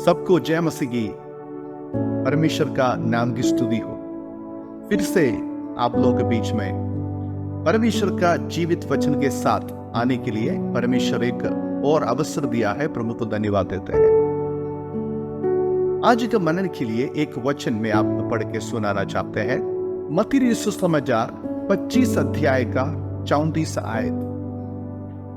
सबको जय मसीह की परमेश्वर का नाम की स्तुति हो। फिर से आप लोगों के बीच में परमेश्वर का जीवित वचन के साथ आने के लिए परमेश्वर एक और अवसर दिया है। प्रभु को धन्यवाद देते हैं। आज के मनन के लिए एक वचन में आपको पढ़ के सुनाना चाहते हैं। मत्ती सुसमाचार 25 अध्याय का 34 आयत।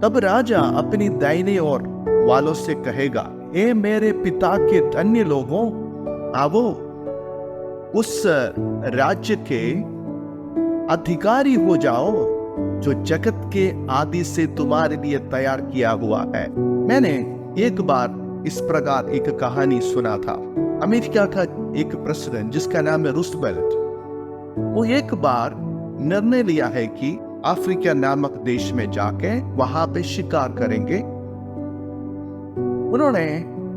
तब राजा अपनी दाहिने ओर वालों से कहेगा, ए मेरे पिता के धन्य लोगों, आवो उस राज्य के अधिकारी हो जाओ जो जगत के आदि से तुम्हारे लिए तैयार किया हुआ है। मैंने एक बार इस प्रकार एक कहानी सुना था। अमेरिका का एक प्रेसिडेंट जिसका नाम है रूजवेल्ट, वो एक बार निर्णय लिया है कि अफ्रीका नामक देश में जाके वहां पे शिकार करेंगे। उन्होंने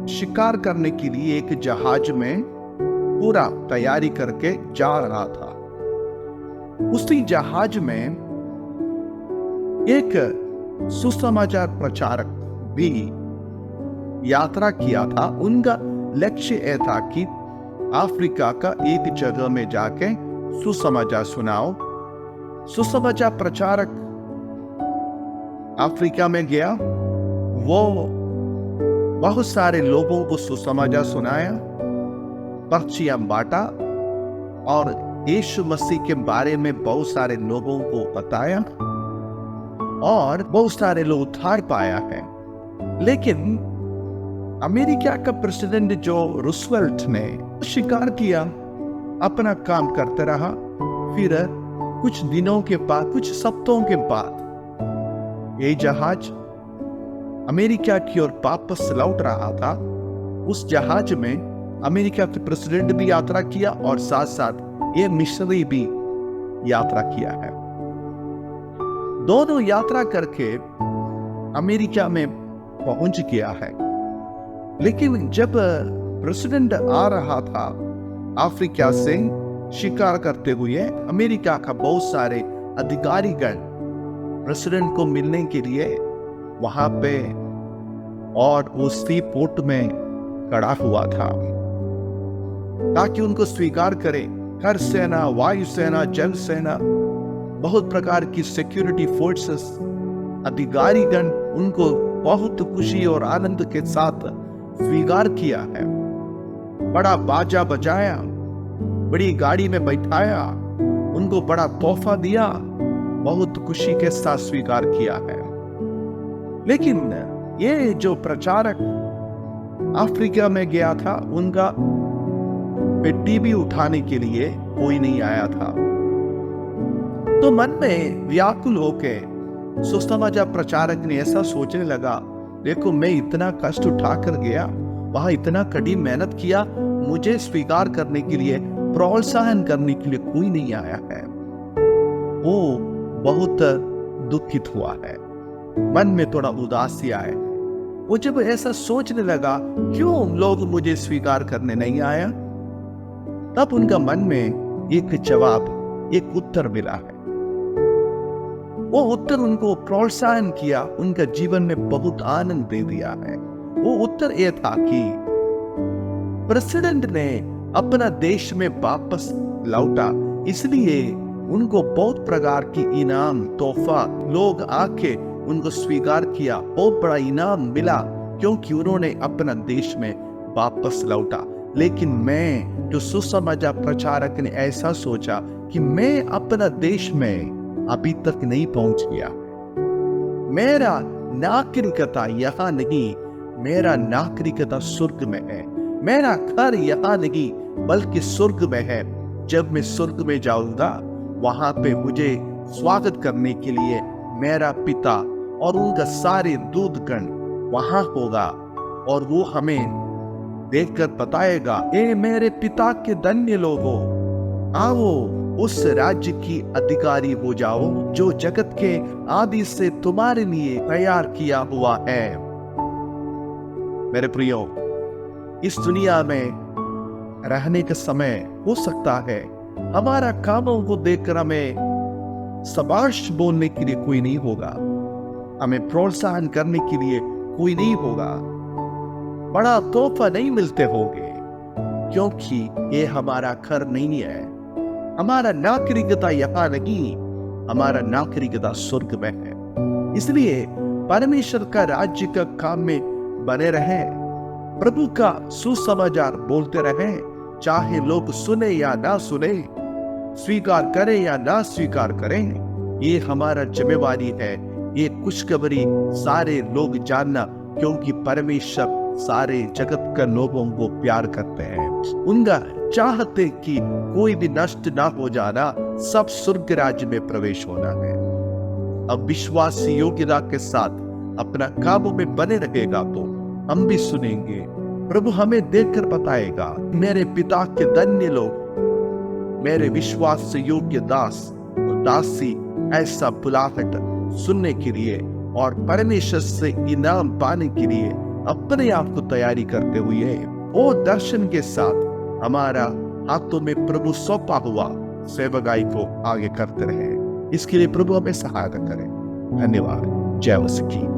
शिकार करने के लिए एक जहाज में पूरा तैयारी करके जा रहा था। उसी जहाज में एक सुसमाचार प्रचारक भी यात्रा किया था। उनका लक्ष्य यह था कि अफ्रीका का एक जगह में जाके सुसमाचार सुनाओ। सुसमाचार प्रचारक अफ्रीका में गया, वो बहुत सारे लोगों को सुसमाचार सुनाया, पर्चियां बांटा और यीशु मसीह के बारे में बहुत सारे लोगों को बताया और बहुत सारे लोग उद्धार पाया है। लेकिन अमेरिका का प्रेसिडेंट जो रूजवेल्ट ने शिकार किया, अपना काम करते रहा। फिर कुछ दिनों के बाद, कुछ सप्ताहों के बाद ये जहाज अमेरिका की ओर वापस लौट रहा था। उस जहाज में अमेरिका के प्रेसिडेंट भी यात्रा किया और साथ साथ ये मिशनरी भी यात्रा किया है। दोनों यात्रा करके अमेरिका में पहुंच गया है। लेकिन जब प्रेसिडेंट आ रहा था अफ्रीका से शिकार करते हुए, अमेरिका का बहुत सारे अधिकारीगण प्रेसिडेंट को मिलने के लिए वहां पे और उस सी पोर्ट में खड़ा हुआ था ताकि उनको स्वीकार करे। कर सेना, वायु सेना, जल सेना, बहुत प्रकार की सिक्योरिटी फोर्सेस, अधिकारीगण उनको बहुत खुशी और आनंद के साथ स्वीकार किया है। बड़ा बाजा बजाया, बड़ी गाड़ी में बैठाया, उनको बड़ा तोहफा दिया, बहुत खुशी के साथ स्वीकार किया है। लेकिन ये जो प्रचारक अफ्रीका में गया था, उनका पेटी भी उठाने के लिए कोई नहीं आया था। तो मन में व्याकुल होके सुसमाचार प्रचारक ने ऐसा सोचने लगा, देखो मैं इतना कष्ट उठा कर गया, वहां इतना कड़ी मेहनत किया, मुझे स्वीकार करने के लिए, प्रोत्साहन करने के लिए कोई नहीं आया है। वो बहुत दुखित हुआ है, मन में थोड़ा उदासी आए। वो जब ऐसा सोचने लगा, क्यों लोग मुझे स्वीकार करने नहीं आया, तब उनका मन में एक जवाब, एक उत्तर मिला है। वो उत्तर उनको प्रोत्साहन किया, उनका जीवन में बहुत आनंद दे दिया है। वो उत्तर यह था कि प्रेसिडेंट ने अपना देश में वापस लौटा, इसलिए उनको बहुत प्रकार की इनाम, तोहफा, लोग आके उनको स्वीकार किया, बहुत बड़ा इनाम मिला क्योंकि उन्होंने अपना देश में वापस लौटा। लेकिन मैं जो सुसमाचार प्रचारक ने ऐसा सोचा कि मैं अपना देश में अभी तक नहीं पहुंच गया, मेरा नागरिकता यहाँ नहीं, मेरा नागरिकता स्वर्ग में है, मेरा घर यहाँ नहीं बल्कि स्वर्ग में है। जब मैं स्वर्ग में जाऊंगा, वहां पे मुझे स्वागत करने के लिए मेरा पिता और उनका सारे दूतगण वहां होगा और वो हमें देखकर बताएगा, ए मेरे पिता के धन्य लोगों, आओ उस राज्य की अधिकारी हो जाओ जो जगत के आदि से तुम्हारे लिए तैयार किया हुआ है। मेरे प्रियो, इस दुनिया में रहने का समय हो सकता है हमारा कामों को देखकर हमें शाबाश बोलने के लिए कोई नहीं होगा, हमें प्रोत्साहन करने के लिए कोई नहीं होगा। बड़ा तोहफा नहीं मिलते होंगे, क्योंकि ये हमारा घर नहीं है। हमारा नागरिकता यहाँ नहीं, हमारा नागरिकता स्वर्ग में है। इसलिए परमेश्वर का राज्य का काम में बने रहे, प्रभु का सुसमाचार बोलते रहे, चाहे लोग सुने या ना सुने, स्वीकार करें या ना स्वीकार करें। ये हमारा जिम्मेवारी है। ये खुशखबरी सारे लोग जानना, क्योंकि परमेश्वर सारे जगत के लोगों को प्यार करते हैं। उनका चाहते कि कोई भी नष्ट ना हो जाना, सब स्वर्ग राज्य में प्रवेश होना है। अब विश्वास योग्यता के साथ अपना काबू में बने रहेगा तो हम भी सुनेंगे। प्रभु हमें देखकर बताएगा, मेरे पिता के धन्य लोग, मेरे विश्वास से योग्य दास और दासी, ऐसा बुलाहट सुनने के लिए और परमेश्वर से इनाम पाने के लिए अपने आप को तैयारी करते हुए वो दर्शन के साथ हमारा हाथों में प्रभु सौंपा हुआ सेवकाई को आगे करते रहे। इसके लिए प्रभु हमें सहायता करें। धन्यवाद। जय मसीह की।